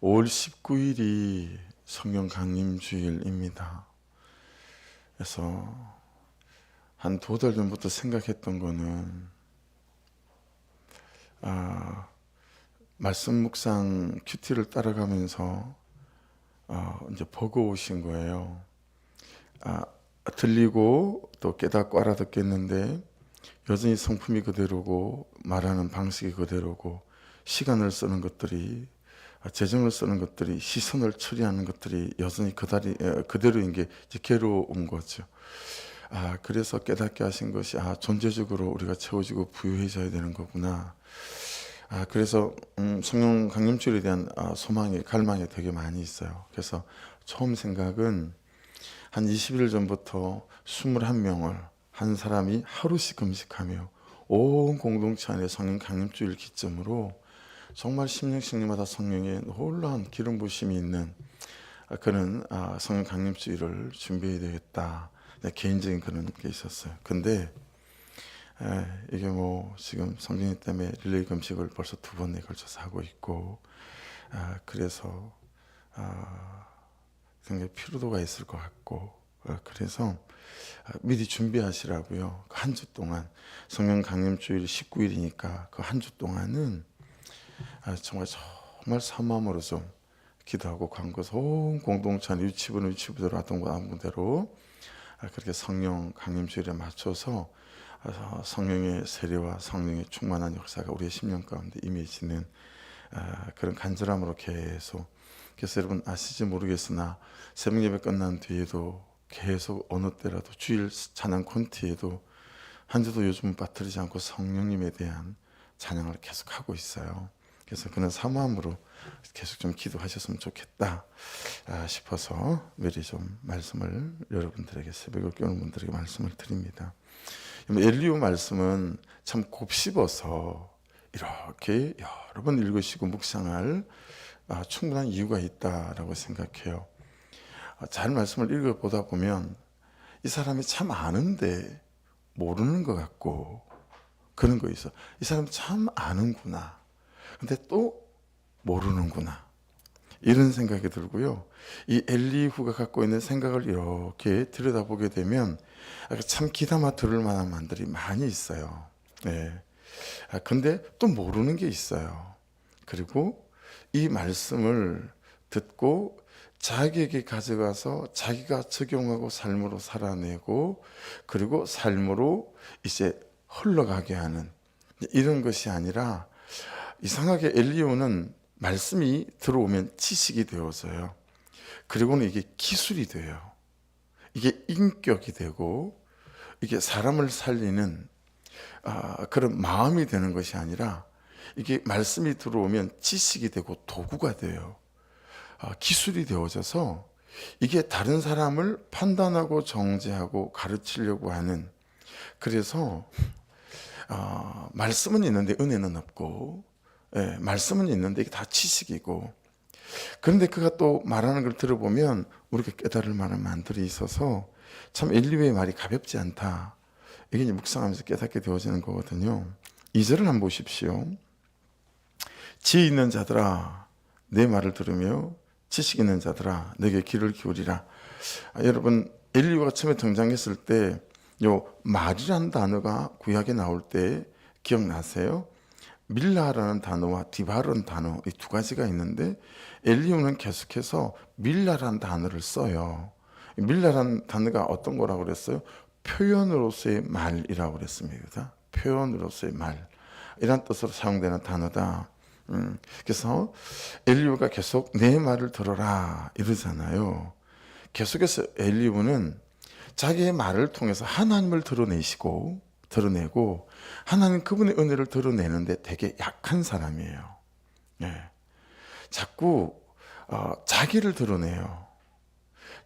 5월 19일이 성령 강림 주일입니다. 그래서 한 2달 전부터 생각했던 거는 말씀 묵상 큐티를 따라가면서 이제 버거우신 거예요. 들리고 또 깨닫고 알아듣겠는데 여전히 성품이 그대로고 말하는 방식이 그대로고 시간을 쓰는 것들이 재정을 쓰는 것들이 시선을 처리하는 것들이 여전히 그대로인 게 이제 괴로운 거죠. 그래서 깨닫게 하신 것이 존재적으로 우리가 채워지고 부유해져야 되는 거구나. 그래서 성령 강림주일에 대한 소망이 갈망이 되게 많이 있어요. 그래서 처음 생각은 한 20일 전부터 21명을 한 사람이 하루씩 금식하며 온 공동체 안에 성령 강림주일 기점으로 정말 심령마다 성령의 놀라운 기름 부심이 있는 그런 성령 강림주일을 준비해야 되겠다. 개인적인 그런 게 있었어요. 근데 이게 지금 성진이 때문에 릴레이 금식을 벌써 2번에 걸쳐서 하고 있고 그래서 굉장히 피로도가 있을 것 같고 그래서 미리 준비하시라고요. 한 주 동안 성령 강림주일 19일이니까 그 한 주 동안은 정말 사모함으로 좀 기도하고 간구해서 온 공동체 안 위치부대로 하던 대로 그렇게 성령 강림주일에 맞춰서 성령의 세례와 성령의 충만한 역사가 우리의 심령 가운데 임해지는 그런 간절함으로 계속. 그래서 여러분 아시지 모르겠으나 새벽 예배 끝난 뒤에도 계속 어느 때라도 주일 찬양 콘티에도 한 주도 요즘 빠뜨리지 않고 성령님에 대한 찬양을 계속 하고 있어요. 그래서 그런 사모함으로 계속 좀 기도하셨으면 좋겠다 싶어서 미리 좀 말씀을 여러분들에게 새벽을 깨우는 분들에게 말씀을 드립니다. 엘리후 말씀은 참 곱씹어서 이렇게 여러 번 읽으시고 묵상할 충분한 이유가 있다라고 생각해요. 잘 말씀을 읽어보다 보면 이 사람이 참 아는데 모르는 것 같고 그런 거 있어. 이 사람 참 아는구나. 근데 또 모르는구나. 이런 생각이 들고요. 이 엘리후가 갖고 있는 생각을 이렇게 들여다보게 되면 참 귀담아 들을 만한 말들이 많이 있어요. 근데 또 모르는 게 있어요. 그리고 이 말씀을 듣고 자기에게 가져가서 자기가 적용하고 삶으로 살아내고 그리고 삶으로 이제 흘러가게 하는 이런 것이 아니라 이상하게 엘리후는 말씀이 들어오면 지식이 되어져요. 그리고는 이게 기술이 돼요. 이게 인격이 되고 이게 사람을 살리는 그런 마음이 되는 것이 아니라 이게 말씀이 들어오면 지식이 되고 도구가 돼요. 기술이 되어져서 이게 다른 사람을 판단하고 정죄하고 가르치려고 하는 그래서 말씀은 있는데 은혜는 없고 말씀은 있는데 이게 다 지식이고 그런데 그가 또 말하는 걸 들어보면 우리가 깨달을 만한 말들이 있어서 참 엘리후의 말이 가볍지 않다. 이게 이제 묵상하면서 깨닫게 되어지는 거거든요. 2절을 한번 보십시오. 지혜 있는 자들아 내 말을 들으며 지식 있는 자들아 내게 귀를 기울이라. 여러분 엘리후가 처음에 등장했을 때 요 말이라는 단어가 구약에 나올 때 기억나세요? 밀라라는 단어와 디바라는 단어 이 두 가지가 있는데 엘리후는 계속해서 밀라라는 단어를 써요. 밀라라는 단어가 어떤 거라고 그랬어요? 표현으로서의 말이라고 그랬습니다. 표현으로서의 말 이란 뜻으로 사용되는 단어다. 그래서 엘리후가 계속 내 말을 들어라 이러잖아요. 계속해서 엘리후는 자기의 말을 통해서 하나님을 드러내고 하나님 그분의 은혜를 드러내는데 되게 약한 사람이에요. 자꾸 자기를 드러내요.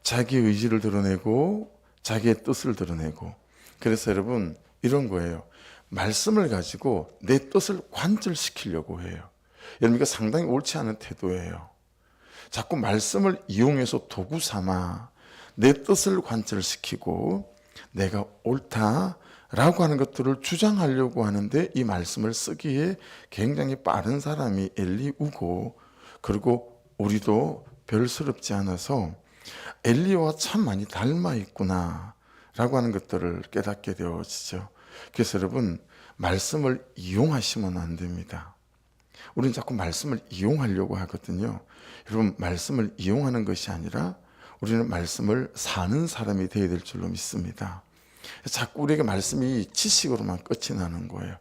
자기의 의지를 드러내고 자기의 뜻을 드러내고 그래서 여러분 이런 거예요. 말씀을 가지고 내 뜻을 관철시키려고 해요. 여러분 이거 상당히 옳지 않은 태도예요. 자꾸 말씀을 이용해서 도구 삼아 내 뜻을 관철시키고 내가 옳다라고 하는 것들을 주장하려고 하는데 이 말씀을 쓰기에 굉장히 빠른 사람이 엘리후고 그리고 우리도 별스럽지 않아서 엘리야와 참 많이 닮아 있구나 라고 하는 것들을 깨닫게 되어지죠. 그래서 여러분, 말씀을 이용하시면 안 됩니다. 우리는 자꾸 말씀을 이용하려고 하거든요. 여러분, 말씀을 이용하는 것이 아니라 우리는 말씀을 사는 사람이 되어야 될 줄로 믿습니다. 자꾸 우리에게 말씀이 지식으로만 끝이 나는 거예요.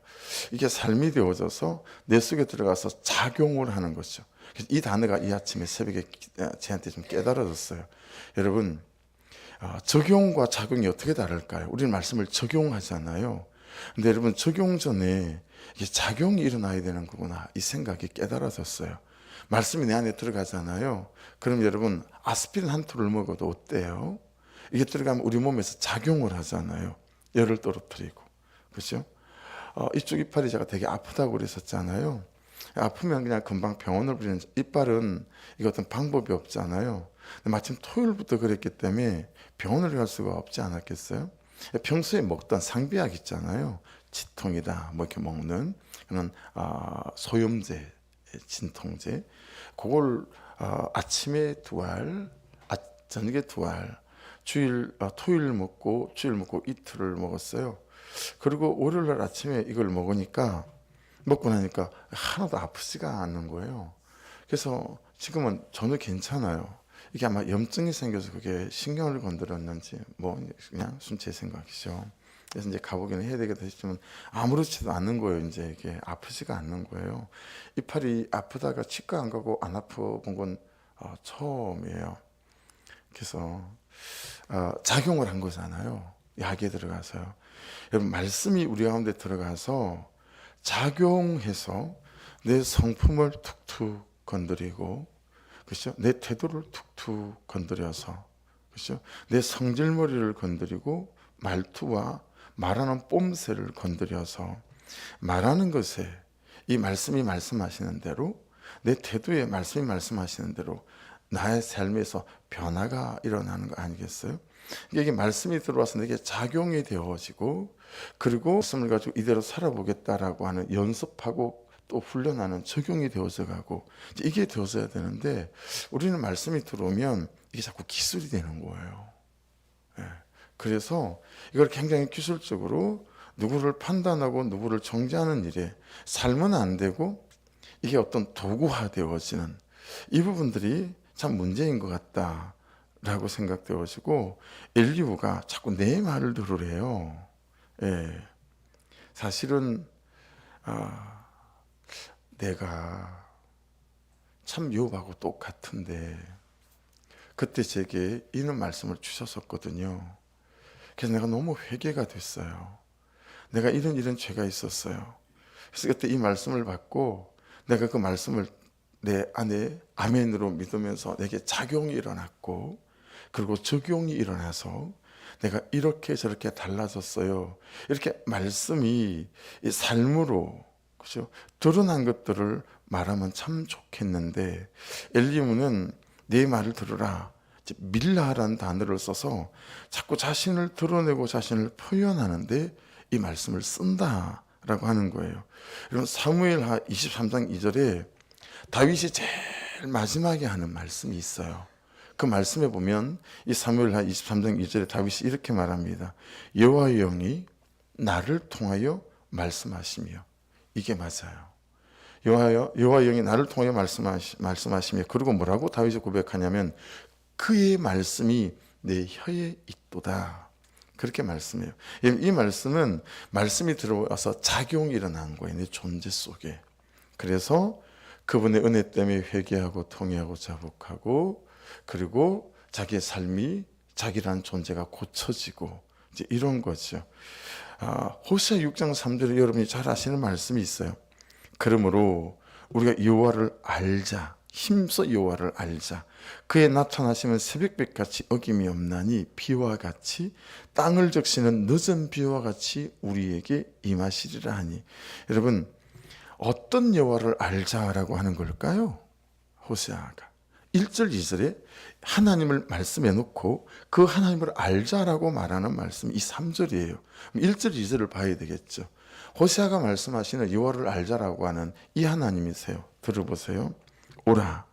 이게 삶이 되어져서 내 속에 들어가서 작용을 하는 거죠. 이 단어가 이 아침에 새벽에 저한테 좀 깨달아졌어요. 여러분, 적용과 작용이 어떻게 다를까요? 우리는 말씀을 적용하잖아요. 근데 여러분, 적용 전에 이게 작용이 일어나야 되는 거구나, 이 생각이 깨달아졌어요. 말씀이 내 안에 들어가잖아요. 그럼 여러분, 아스피린 한 톨을 먹어도 어때요? 이게 들어가면 우리 몸에서 작용을 하잖아요. 열을 떨어뜨리고, 그렇죠? 이쪽 이빨이 제가 되게 아프다고 그랬었잖아요. 아프면 그냥 금방 병원을 부르는, 이빨은 이거 어떤 방법이 없잖아요. 근데 마침 토요일부터 그랬기 때문에 병원을 갈 수가 없지 않았겠어요? 평소에 먹던 상비약 있잖아요. 지통이다 뭐 이렇게 먹는 그런 소염제, 진통제, 그걸 아침에 2알, 저녁에 2알, 토요일 먹고 주일 먹고 이틀을 먹었어요. 그리고 월요일날 아침에 이걸 먹고 나니까 하나도 아프지가 않는 거예요. 그래서 지금은 전혀 괜찮아요. 이게 아마 염증이 생겨서 그게 신경을 건드렸는지 뭐 그냥 제 생각이죠. 그래서 이제 가보기는 해야 되겠다 싶지만 아무렇지도 않는 거예요. 이제 이게 아프지가 않는 거예요. 이빨이 아프다가 치과 안 가고 안 아파본 건 처음이에요. 그래서 작용을 한 거잖아요. 약에 들어가서요. 여러분, 말씀이 우리 가운데 들어가서 작용해서 내 성품을 툭툭 건드리고, 그렇죠? 내 태도를 툭툭 건드려서, 그렇죠? 내 성질머리를 건드리고 말투와 말하는 뽐새를 건드려서 말하는 것에 이 말씀이 말씀하시는 대로, 내 태도에 말씀이 말씀하시는 대로 나의 삶에서 변화가 일어나는 거 아니겠어요? 이게 말씀이 들어와서 내게 작용이 되어지고, 그리고 말씀을 가지고 이대로 살아보겠다라고 하는 연습하고 또 훈련하는 적용이 되어져 가고, 이게 되어져야 되는데 우리는 말씀이 들어오면 이게 자꾸 기술이 되는 거예요. 그래서 이걸 굉장히 기술적으로 누구를 판단하고 누구를 정죄하는 일에 삶은 안 되고 이게 어떤 도구화 되어지는 이 부분들이 참 문제인 것 같다라고 생각되어지고, 엘리후가 자꾸 내 말을 들으래요. 사실은 내가 참 욥하고 똑같은데 그때 제게 이런 말씀을 주셨었거든요. 그래서 내가 너무 회개가 됐어요. 내가 이런 죄가 있었어요. 그래서 그때 이 말씀을 받고 내가 그 말씀을 내 안에 아멘으로 믿으면서 내게 작용이 일어났고, 그리고 적용이 일어나서 내가 이렇게 저렇게 달라졌어요. 이렇게 말씀이 이 삶으로, 그렇죠? 드러난 것들을 말하면 참 좋겠는데, 엘리후는 내 말을 들으라, 밀라라는 단어를 써서 자꾸 자신을 드러내고 자신을 표현하는데 이 말씀을 쓴다라고 하는 거예요. 여러분, 사무엘하 23장 2절에 다윗이 제일 마지막에 하는 말씀이 있어요. 그 말씀에 보면 이 사무엘하 23장 2절에 다윗이 이렇게 말합니다. 여호와의 영이 나를 통하여 말씀하시며, 이게 맞아요. 여호와의 영이 나를 통하여 말씀하시며, 그리고 뭐라고 다윗이 고백하냐면 그의 말씀이 내 혀에 있도다, 그렇게 말씀해요. 이 말씀은 말씀이 들어와서 작용이 일어난 거예요, 내 존재 속에. 그래서 그분의 은혜 때문에 회개하고 통회하고 자복하고, 그리고 자기의 삶이, 자기라는 존재가 고쳐지고, 이제 이런 거죠. 호세아 6장 3절에 여러분이 잘 아시는 말씀이 있어요. 그러므로 우리가 여호와를 알자, 힘써 여호와를 알자. 그의 나타나심은 새벽빛같이 어김이 없나니 비와 같이 땅을 적시는 늦은 비와 같이 우리에게 임하시리라 하니. 여러분, 어떤 여호와를 알자라고 하는 걸까요? 호세아가 1절 2절에 하나님을 말씀해 놓고 그 하나님을 알자라고 말하는 말씀이 이 3절이에요. 1절 2절을 봐야 되겠죠. 호세아가 말씀하시는 여호와를 알자라고 하는 이 하나님이세요. 들어보세요. 오라,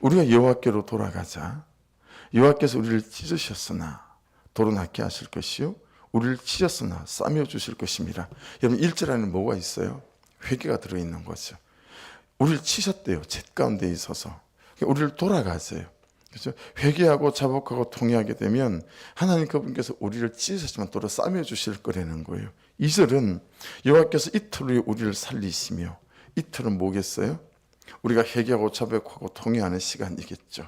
우리가 여호와께로 돌아가자. 여호와께서 우리를 찢으셨으나 도로 낫게 하실 것이요 우리를 찢었으나 싸매어 주실 것입니다. 여러분 1절 안에 뭐가 있어요? 회개가 들어있는 거죠. 우리를 치셨대요. 죄 가운데 있어서. 우리를 돌아가세요. 그렇죠? 회개하고 자복하고 통회하게 되면 하나님 그분께서 우리를 찢으셨지만 도로 싸매어 주실 거라는 거예요. 2절은 여호와께서 이틀 후에 우리를 살리시며, 이틀은 뭐겠어요? 우리가 회개하고 자복하고 통회하는 시간이겠죠.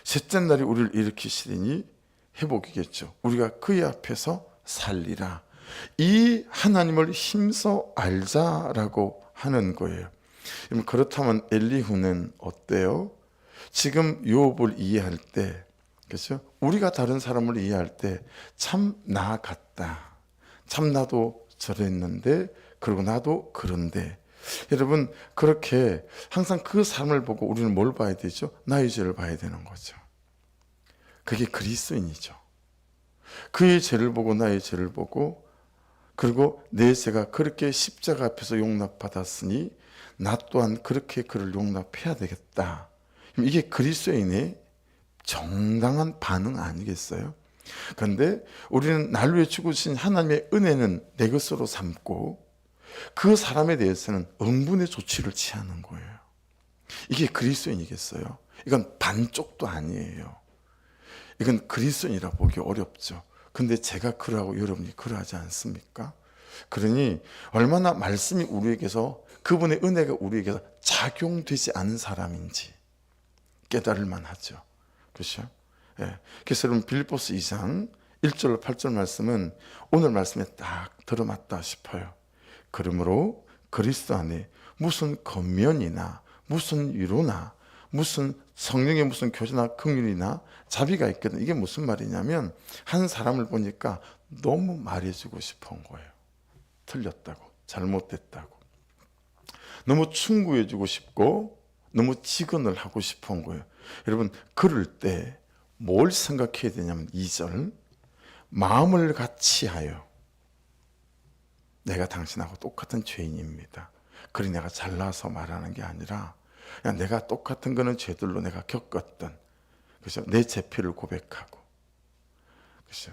셋째 날이 우리를 일으키시리니 회복이겠죠. 우리가 그의 앞에서 살리라. 이 하나님을 힘써 알자라고 하는 거예요. 그렇다면 엘리후는 어때요? 지금 욥을 이해할 때, 그렇죠? 우리가 다른 사람을 이해할 때 참 나 같다. 참 나도 저랬는데, 그리고 나도 그런데. 여러분 그렇게 항상 그 사람을 보고 우리는 뭘 봐야 되죠? 나의 죄를 봐야 되는 거죠. 그게 그리스도인이죠. 그의 죄를 보고 나의 죄를 보고, 그리고 내 죄가 그렇게 십자가 앞에서 용납받았으니 나 또한 그렇게 그를 용납해야 되겠다. 이게 그리스도인의 정당한 반응 아니겠어요? 그런데 우리는 날 위해 죽으신 하나님의 은혜는 내 것으로 삼고 그 사람에 대해서는 응분의 조치를 취하는 거예요. 이게 그리스도인이겠어요? 이건 반쪽도 아니에요. 이건 그리스도인이라 보기 어렵죠. 근데 제가 그러하고 여러분이 그러하지 않습니까? 그러니 얼마나 말씀이 우리에게서, 그분의 은혜가 우리에게서 작용되지 않은 사람인지 깨달을 만하죠. 그렇죠? 예. 그래서 여러분 빌립보서 2장 1절 8절 말씀은 오늘 말씀에 딱 들어맞다 싶어요. 그러므로 그리스도 안에 무슨 권면이나 무슨 위로나 무슨 성령의 무슨 교제나 긍휼이나 자비가 있거든. 이게 무슨 말이냐면 한 사람을 보니까 너무 말해주고 싶은 거예요. 틀렸다고, 잘못됐다고, 너무 충고해주고 싶고 너무 직언을 하고 싶은 거예요. 여러분 그럴 때 뭘 생각해야 되냐면 2절 마음을 같이 하여 내가 당신하고 똑같은 죄인입니다. 그리 내가 잘나서 말하는 게 아니라 그냥 내가 똑같은 거는 죄들로 내가 겪었던, 그렇죠? 내 죄피를 고백하고, 그렇죠?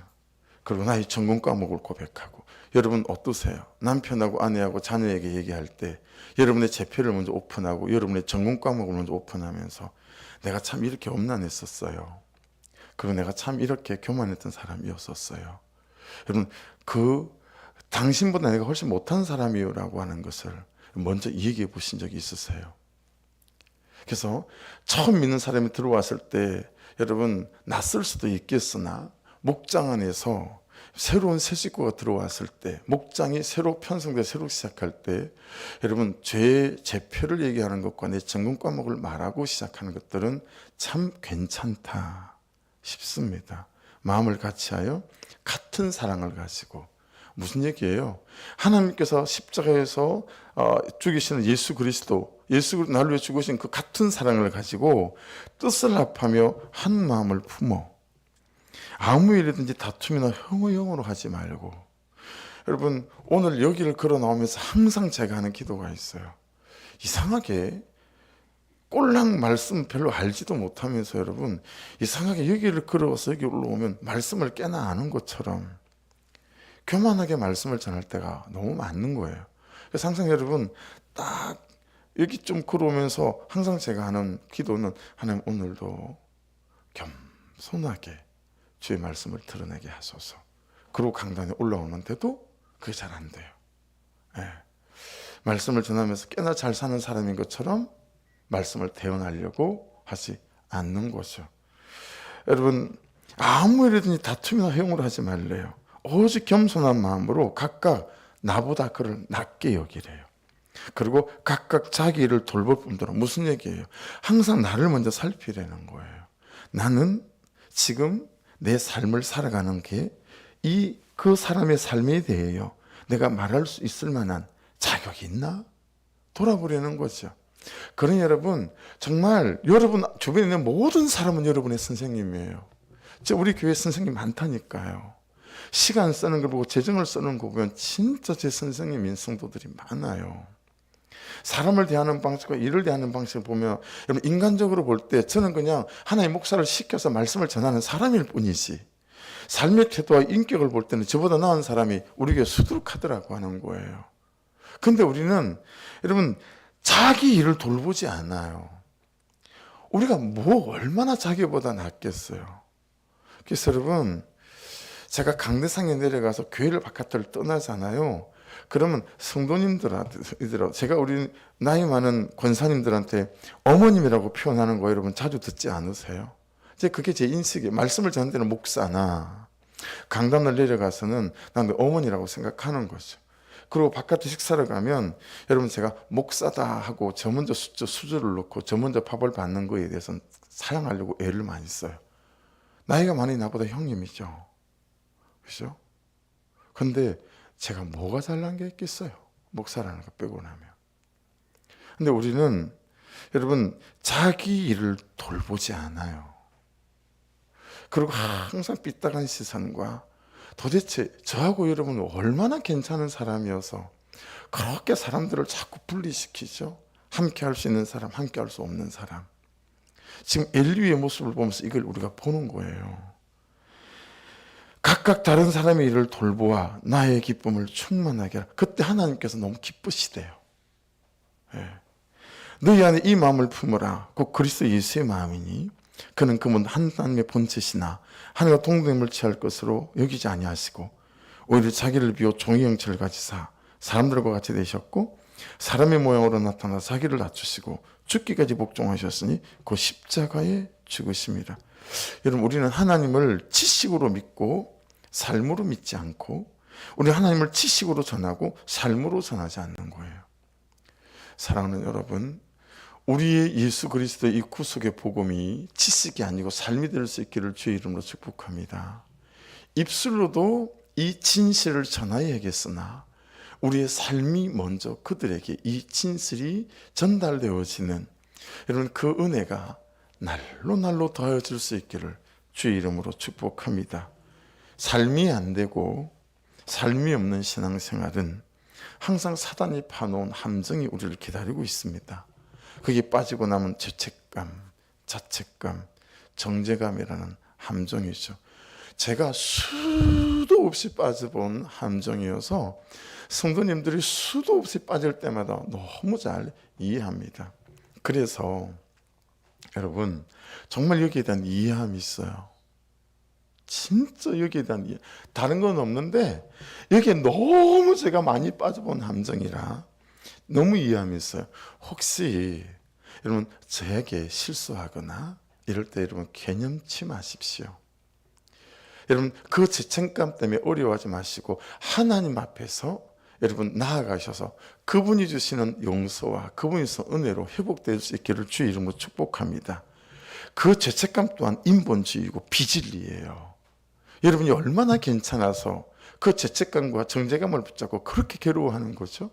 그리고 나의 전공 과목을 고백하고. 여러분 어떠세요? 남편하고 아내하고 자녀에게 얘기할 때 여러분의 죄피를 먼저 오픈하고 여러분의 전공 과목을 먼저 오픈하면서 내가 참 이렇게 엄난했었어요. 그리고 내가 참 이렇게 교만했던 사람이었었어요. 여러분 그 당신보다 내가 훨씬 못한 사람이요 라고 하는 것을 먼저 얘기해 보신 적이 있으세요? 그래서 처음 믿는 사람이 들어왔을 때 여러분 낯설 수도 있겠으나 목장 안에서 새로운 새 식구가 들어왔을 때, 목장이 새로 편성돼 새로 시작할 때 여러분 죄표를 얘기하는 것과 내 전공 과목을 말하고 시작하는 것들은 참 괜찮다 싶습니다. 마음을 같이 하여 같은 사랑을 가지고. 무슨 얘기예요? 하나님께서 십자가에서 죽이시는 예수 그리스도, 나를 위해 죽으신 그 같은 사랑을 가지고 뜻을 합하며 한 마음을 품어 아무 일이든지 다툼이나 형으로 하지 말고. 여러분 오늘 여기를 걸어 나오면서 항상 제가 하는 기도가 있어요. 이상하게 꼴랑 말씀 별로 알지도 못하면서 여러분 이상하게 여기를 걸어와서 여기 올라오면 말씀을 꽤나 아는 것처럼 교만하게 말씀을 전할 때가 너무 많은 거예요. 그래서 항상 여러분 딱 여기 좀 걸어오면서 항상 제가 하는 기도는 하나님 오늘도 겸손하게 주의 말씀을 드러내게 하소서. 그리고 강단에 올라오는데도 그게 잘 안 돼요. 예. 말씀을 전하면서 꽤나 잘 사는 사람인 것처럼 말씀을 대언하려고 하지 않는 거죠. 여러분 아무 일이든지 다툼이나 회용을 하지 말래요. 오직 겸손한 마음으로 각각 나보다 그를 낮게 여기래요. 그리고 각각 자기 일을 돌볼 뿐더러. 무슨 얘기예요? 항상 나를 먼저 살피려는 거예요. 나는 지금 내 삶을 살아가는 게 그 사람의 삶에 대해요 내가 말할 수 있을 만한 자격이 있나? 돌아보려는 거죠. 그러니 여러분 정말 여러분 주변에 있는 모든 사람은 여러분의 선생님이에요. 우리 교회 선생님 많다니까요. 시간 쓰는 걸 보고 재정을 쓰는 거 보면 진짜 제 선생님인 성도들이 많아요. 사람을 대하는 방식과 일을 대하는 방식을 보면 여러분 인간적으로 볼 때 저는 그냥 하나의 목사를 시켜서 말씀을 전하는 사람일 뿐이지 삶의 태도와 인격을 볼 때는 저보다 나은 사람이 우리 교회 수두룩하더라고 하는 거예요. 근데 우리는 여러분 자기 일을 돌보지 않아요. 우리가 뭐 얼마나 자기보다 낫겠어요. 그래서 여러분 제가 강대상에 내려가서 교회를 바깥을 떠나잖아요. 그러면 성도님들한테 제가 우리 나이 많은 권사님들한테 어머님이라고 표현하는 거 여러분 자주 듣지 않으세요? 이제 그게 제 인식이에요. 말씀을 전하는 데는 목사나 강단을 내려가서는 난 어머니라고 생각하는 거죠. 그리고 바깥에 식사를 가면 여러분 제가 목사다 하고 저 먼저 수저를 넣고 저 먼저 밥을 받는 거에 대해서는 사양하려고 애를 많이 써요. 나이가 많이 나보다 형님이죠. 그죠? 근데 제가 뭐가 잘난 게 있겠어요? 목사라는 거 빼고 나면. 근데 우리는 여러분 자기 일을 돌보지 않아요. 그리고 항상 삐딱한 시선과 도대체 저하고 여러분은 얼마나 괜찮은 사람이어서 그렇게 사람들을 자꾸 분리시키죠. 함께 할 수 있는 사람, 함께 할 수 없는 사람. 지금 엘리의 모습을 보면서 이걸 우리가 보는 거예요. 각각 다른 사람의 일을 돌보아 나의 기쁨을 충만하게 하라. 그때 하나님께서 너무 기쁘시대요. 예. 너희 안에 이 마음을 품어라. 곧 그리스도 예수의 마음이니 그는 그분 하나님의 본체시나 하나님과 동등함을 취할 것으로 여기지 아니하시고 오히려 자기를 비워 종의 형체를 가지사 사람들과 같이 되셨고 사람의 모양으로 나타나 자기를 낮추시고 죽기까지 복종하셨으니 그 십자가에 죽으심이라. 여러분 우리는 하나님을 지식으로 믿고 삶으로 믿지 않고 우리는 하나님을 지식으로 전하고 삶으로 전하지 않는 거예요. 사랑하는 여러분, 우리의 예수 그리스도의 이 구속의 복음이 지식이 아니고 삶이 될 수 있기를 주의 이름으로 축복합니다. 입술로도 이 진실을 전하여야겠으나 우리의 삶이 먼저 그들에게 이 진실이 전달되어지는 여러분 그 은혜가 날로 날로 더해질 수 있기를 주의 이름으로 축복합니다. 삶이 안 되고 삶이 없는 신앙생활은 항상 사단이 파놓은 함정이 우리를 기다리고 있습니다. 거기에 빠지고 나면 죄책감, 자책감, 정죄감이라는 함정이죠. 제가 수도 없이 빠져본 함정이어서 성도님들이 수도 없이 빠질 때마다 너무 잘 이해합니다. 그래서 여러분 정말 여기에 대한 이해함이 있어요. 진짜 여기에 대한 이해. 다른 건 없는데 여기에 너무 제가 많이 빠져본 함정이라 너무 이해함이 있어요. 혹시 여러분 저에게 실수하거나 이럴 때 여러분 개념치 마십시오. 여러분 그 죄책감 때문에 어려워하지 마시고 하나님 앞에서 여러분 나아가셔서 그분이 주시는 용서와 그분이 주시는 은혜로 회복될 수 있기를 주의 이름으로 축복합니다. 그 죄책감 또한 인본주의이고 비진리예요. 여러분이 얼마나 괜찮아서 그 죄책감과 정죄감을 붙잡고 그렇게 괴로워하는 거죠?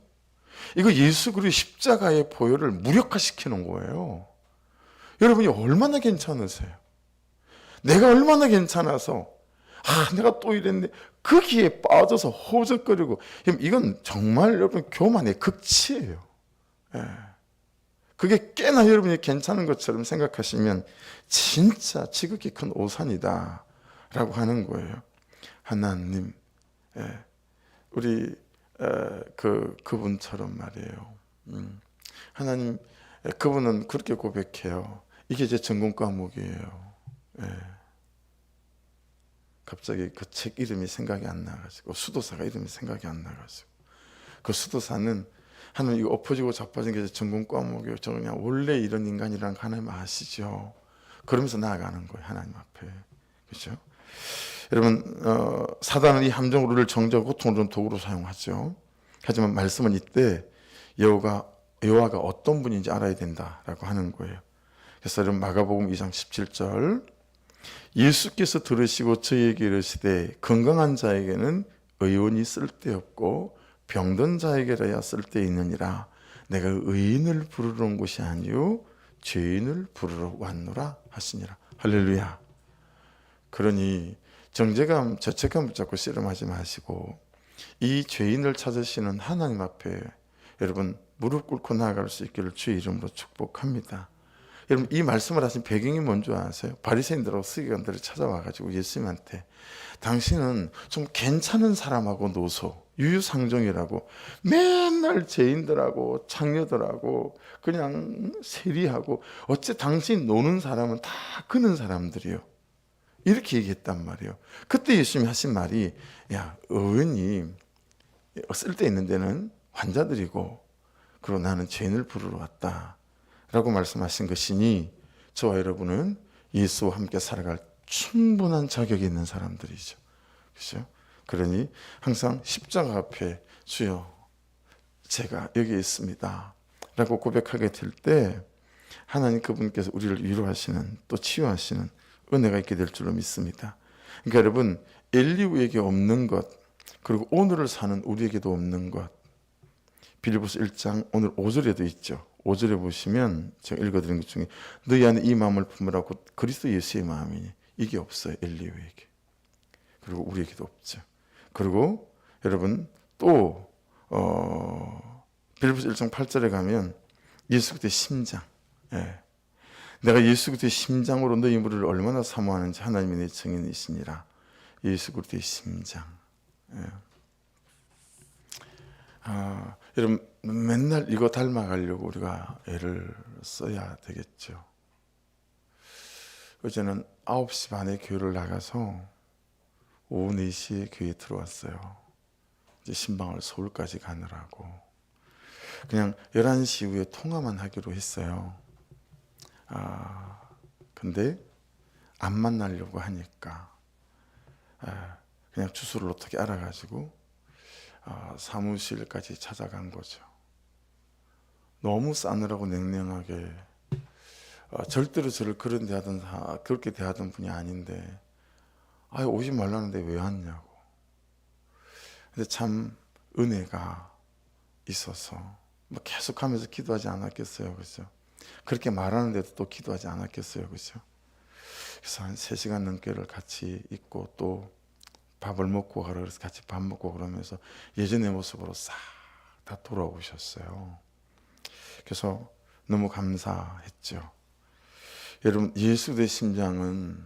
이거 예수 그리스도의 십자가의 보혈을 무력화시키는 거예요. 여러분이 얼마나 괜찮으세요? 내가 얼마나 괜찮아서 내가 또 이랬네. 거기에 빠져서 호적거리고 이건 정말 여러분 교만의 극치예요. 예. 그게 꽤나 여러분이 괜찮은 것처럼 생각하시면 진짜 지극히 큰 오산이다 라고 하는 거예요. 하나님, 우리 그분처럼 말이에요. 하나님, 그분은 그렇게 고백해요. 이게 제 전공 과목이에요. 갑자기 그 책 이름이 생각이 안 나가지고 수도사가 이름이 생각이 안 나가지고 그 수도사는 하나님 이거 엎어지고 자빠진 게 전공 과목이에요. 저 그냥 원래 이런 인간이라는 거 하나님 아시죠? 그러면서 나아가는 거예요. 하나님 앞에. 그렇죠? 여러분 사단은 이 함정으로 우리를 정죄하고 고통을 도구로 사용하죠. 하지만 말씀은 이때 여호와가 어떤 분인지 알아야 된다라고 하는 거예요. 그래서 여러분 마가복음 2장 17절 예수께서 들으시고 저희에게 이르시되 건강한 자에게는 의원이 쓸데없고 병든 자에게라야 쓸데있느니라. 내가 의인을 부르러 온 것이 아니요 죄인을 부르러 왔노라 하시니라. 할렐루야. 그러니 정죄감, 죄책감 붙잡고 씨름하지 마시고 이 죄인을 찾으시는 하나님 앞에 여러분 무릎 꿇고 나아갈 수 있기를 주의 이름으로 축복합니다. 여러분 이 말씀을 하신 배경이 뭔지 아세요? 바리새인들하고 서기관들이 찾아와가지고 예수님한테 당신은 좀 괜찮은 사람하고 노소, 유유상종이라고 맨날 죄인들하고 창녀들하고 그냥 세리하고 어째 당신 노는 사람은 다 그는 사람들이요. 이렇게 얘기했단 말이에요. 그때 예수님이 하신 말이 야 의원이 쓸데있는 데는 환자들이고 그리고 나는 죄인을 부르러 왔다 라고 말씀하신 것이니 저와 여러분은 예수와 함께 살아갈 충분한 자격이 있는 사람들이죠. 그렇죠? 그러니 항상 십자가 앞에 주여 제가 여기 있습니다 라고 고백하게 될 때 하나님 그분께서 우리를 위로하시는 또 치유하시는 은혜가 있게 될 줄로 믿습니다. 그러니까 여러분 엘리후에게 없는 것 그리고 오늘을 사는 우리에게도 없는 것 빌립보서 1장 오늘 5절에도 있죠. 5절에 보시면 제가 읽어드린 것 중에 너희 안에 이 마음을 품으라고 그리스도 예수의 마음이니 이게 없어요. 엘리후에게. 그리고 우리에게도 없죠. 그리고 여러분 또 빌립보서 1장 8절에 가면 예수 그리스도의 심장 내가 예수 그리스도의 심장으로 너희 무리를 얼마나 사모하는지 하나님이 내 증인이시니라. 예수 그리스도의 심장. 여러분 맨날 이거 닮아가려고 우리가 애를 써야 되겠죠. 어제는 9시 반에 교회를 나가서 오후 4시에 교회에 들어왔어요. 이제 신방을 서울까지 가느라고. 그냥 11시 이후에 통화만 하기로 했어요. 근데 안 만나려고 하니까 그냥 주소를 어떻게 알아가지고 사무실까지 찾아간 거죠. 너무 싸늘하고 냉랭하게 절대로 저를 그렇게 대하던 분이 아닌데 오지 말라는데 왜 왔냐고. 근데 참 은혜가 있어서 계속하면서 기도하지 않았겠어요, 그렇죠? 그렇게 말하는데도 또 기도하지 않았겠어요, 그렇죠? 그래서 한 3시간 넘게를 같이 있고 또 밥을 먹고 가라 그래서 같이 밥 먹고 그러면서 예전의 모습으로 싹 다 돌아오셨어요. 그래서 너무 감사했죠. 여러분 예수의 심장은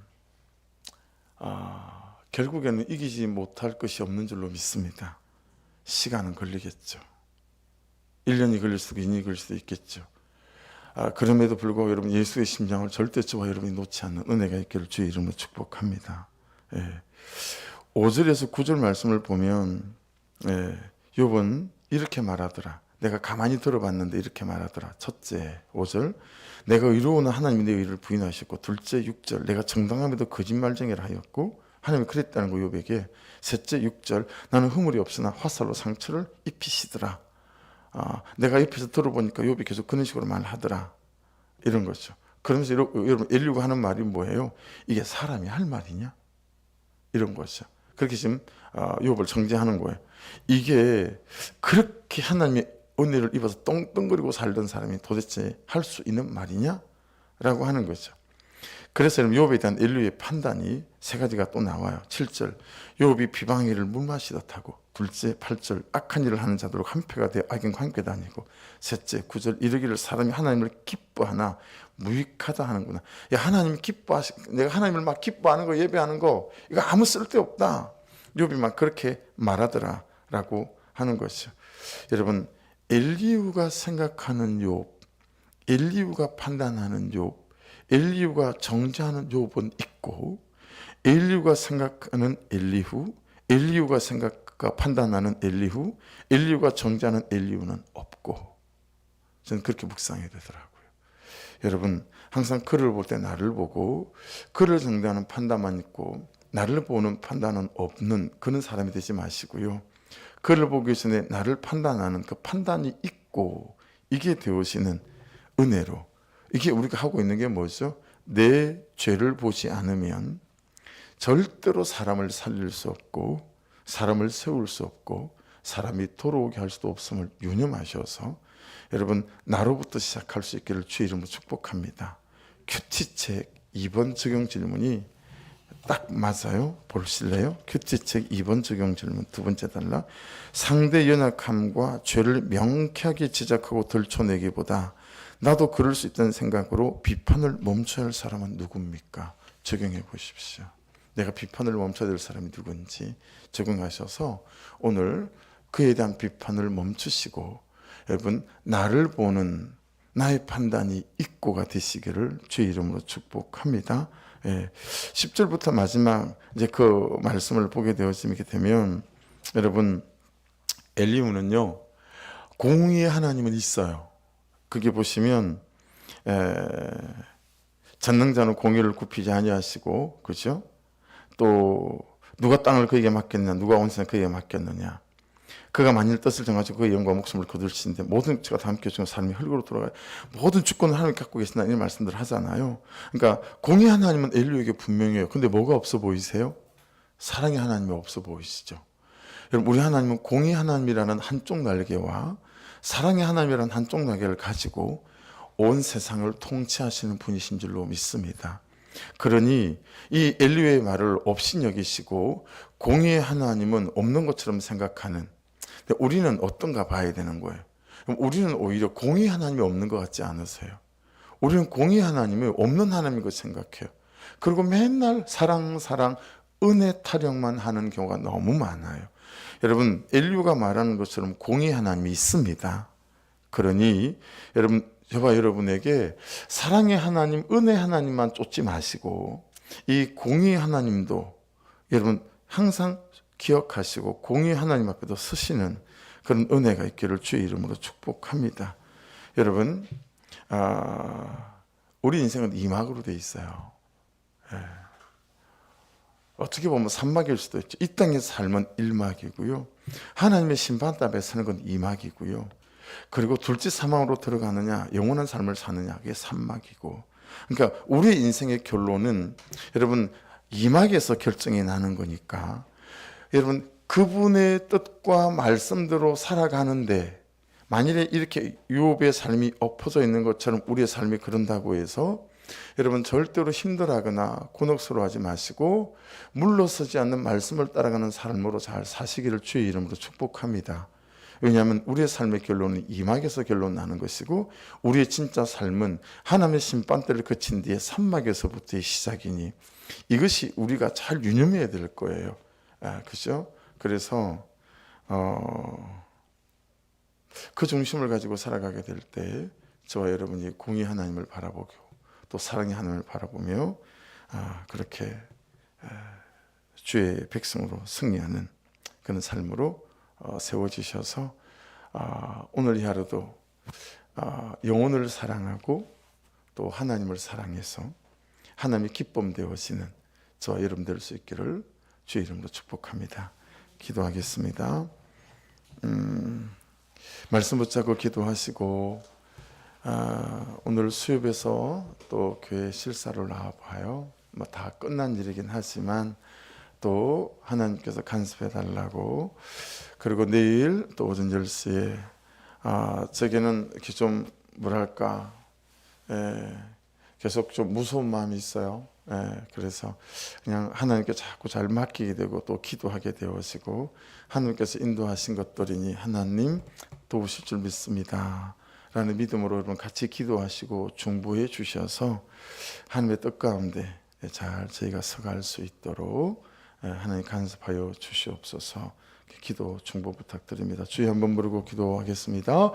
결국에는 이기지 못할 것이 없는 줄로 믿습니다. 시간은 걸리겠죠. 1년이 걸릴 수도 2년이 걸릴 수도 있겠죠. 그럼에도 불구하고 여러분 예수의 심장을 절대 저와 여러분이 놓지 않는 은혜가 있기를 주의 이름으로 축복합니다. 5절에서 9절 말씀을 보면 욥은 이렇게 말하더라. 내가 가만히 들어봤는데 이렇게 말하더라. 첫째 5절 내가 의로운 하나님이 내 의를 부인하셨고 둘째 6절 내가 정당함에도 거짓말쟁이라 하였고 하나님이 그랬다는 거 욥에게 셋째 6절 나는 허물이 없으나 화살로 상처를 입히시더라. 내가 옆에서 들어보니까 욥이 계속 그런 식으로 말하더라. 이런 거죠. 그러면서 여러분 엘리후가 하는 말이 뭐예요? 이게 사람이 할 말이냐? 이런 거죠. 그렇게 지금 욥을 정죄하는 거예요. 이게 그렇게 하나님의 은혜를 입어서 떵떵거리고 살던 사람이 도대체 할 수 있는 말이냐? 라고 하는 거죠. 그래서 욥에 대한 엘리후의 판단이 3가지가 또 나와요. 7절 욥이 비방이를 물 마시듯 하고 둘째 8절 악한 일을 하는 자들로 한패가 되어 악인과 함께 다니고 셋째 9절 이르기를 사람이 하나님을 기뻐하나 무익하다 하는구나. 야 하나님 내가 하나님을 막 기뻐하는 거 예배하는 거 이거 아무 쓸데없다. 욥이 막 그렇게 말하더라 라고 하는 것이죠. 여러분 엘리후가 생각하는 욥, 엘리후가 판단하는 욥, 엘리후가 정죄하는 욥은 있고 엘리후가 생각하는 엘리후, 엘리후가 판단하는 엘리후, 엘리후가 정죄하는 엘리후는 없고 저는 그렇게 묵상해야 되더라고요. 여러분 항상 그를 볼 때 나를 보고 그를 정죄하는 판단만 있고 나를 보는 판단은 없는 그런 사람이 되지 마시고요. 그를 보기 전에 나를 판단하는 그 판단이 있고 이게 되어지는 은혜로 이게 우리가 하고 있는 게 뭐죠? 내 죄를 보지 않으면 절대로 사람을 살릴 수 없고 사람을 세울 수 없고 사람이 돌아오게 할 수도 없음을 유념하셔서 여러분 나로부터 시작할 수 있기를 주의 이름으로 축복합니다. 큐티책 2번 적용 질문이 딱 맞아요. 보실래요? 큐티책 2번 적용 질문 두 번째 단락. 상대 연약함과 죄를 명쾌하게 지적하고 들춰내기보다 나도 그럴 수 있다는 생각으로 비판을 멈춰야 할 사람은 누굽니까? 적용해 보십시오. 내가 비판을 멈춰야 될 사람이 누군지 적용하셔서 오늘 그에 대한 비판을 멈추시고 여러분 나를 보는 나의 판단이 있고가 되시기를 주의 이름으로 축복합니다. 10절부터 마지막 이제 그 말씀을 보게 되어지게 되면 여러분 엘리후는요 공의의 하나님은 있어요. 그게 보시면 전능자는 공의를 굽히지 아니하시고 그죠? 또 누가 땅을 그에게 맡겼느냐 누가 온 세상 그에게 맡겼느냐 그가 만일 뜻을 정하시고 그의 영과 목숨을 거두시는데 모든 죄가 다 함께 주는 삶이 흙으로 돌아가요. 모든 주권을 하나님 갖고 계신다 이런 말씀들 하잖아요. 그러니까 공의 하나님은 엘리후에게 분명해요. 근데 뭐가 없어 보이세요? 사랑의 하나님이 없어 보이시죠? 여러분 우리 하나님은 공의 하나님이라는 한쪽 날개와 사랑의 하나님이라는 한쪽 날개를 가지고 온 세상을 통치하시는 분이신 줄로 믿습니다. 그러니 이 엘리후의 말을 없이 여기시고 공의의 하나님은 없는 것처럼 생각하는 우리는 어떤가 봐야 되는 거예요. 우리는 오히려 공의 하나님이 없는 것 같지 않으세요? 우리는 공의 하나님이 없는 하나님인 것 생각해요. 그리고 맨날 사랑 은혜 타령만 하는 경우가 너무 많아요. 여러분 엘리후가 말하는 것처럼 공의 하나님이 있습니다. 그러니 여러분 저와 여러분에게 사랑의 하나님 은혜 하나님만 쫓지 마시고 이 공의 하나님도 여러분 항상 기억하시고 공의 하나님 앞에도 서시는 그런 은혜가 있기를 주의 이름으로 축복합니다. 여러분 우리 인생은 2막으로 돼 있어요. 어떻게 보면 3막일 수도 있죠. 이 땅에서 삶은 1막이고요. 하나님의 심판답에 서는 건 2막이고요. 그리고 둘째 사망으로 들어가느냐 영원한 삶을 사느냐 그게 3막이고 그러니까 우리의 인생의 결론은 여러분 2막에서 결정이 나는 거니까 여러분 그분의 뜻과 말씀대로 살아가는데 만일에 이렇게 욥의 삶이 엎어져 있는 것처럼 우리의 삶이 그런다고 해서 여러분 절대로 힘들어하거나 곤혹스러워하지 마시고 물러서지 않는 말씀을 따라가는 삶으로 잘 사시기를 주의 이름으로 축복합니다. 왜냐하면 우리의 삶의 결론은 2막에서 결론 나는 것이고 우리의 진짜 삶은 하나님의 심판대를 거친 뒤에 3막에서부터의 시작이니 이것이 우리가 잘 유념해야 될 거예요. 그죠? 그래서 그 중심을 가지고 살아가게 될 때 저와 여러분이 공의 하나님을 바라보고 또 사랑의 하나님을 바라보며 그렇게 주의 백성으로 승리하는 그런 삶으로 세워지셔서 오늘 이 하루도 영혼을 사랑하고 또 하나님을 사랑해서 하나님이 기쁨 되어지는 저와 여러분 될 수 있기를 주의 이름으로 축복합니다. 기도하겠습니다. 말씀 붙잡고 기도하시고 오늘 수협에서 또 교회 실사로 나와봐요. 뭐 다 끝난 일이긴 하지만 또 하나님께서 간섭해 달라고 그리고 내일 또 오전 10시에 제게는 이렇게 좀 뭐랄까 계속 좀 무서운 마음이 있어요. 그래서 그냥 하나님께 자꾸 잘 맡기게 되고 또 기도하게 되어지고 하나님께서 인도하신 것들이니 하나님 도우실 줄 믿습니다 라는 믿음으로 여러분 같이 기도하시고 중보해 주셔서 하나님의 뜻 가운데 잘 저희가 서갈 수 있도록 하나님 간섭하여 주시옵소서. 기도 중보 부탁드립니다. 주여 한번 부르고 기도하겠습니다.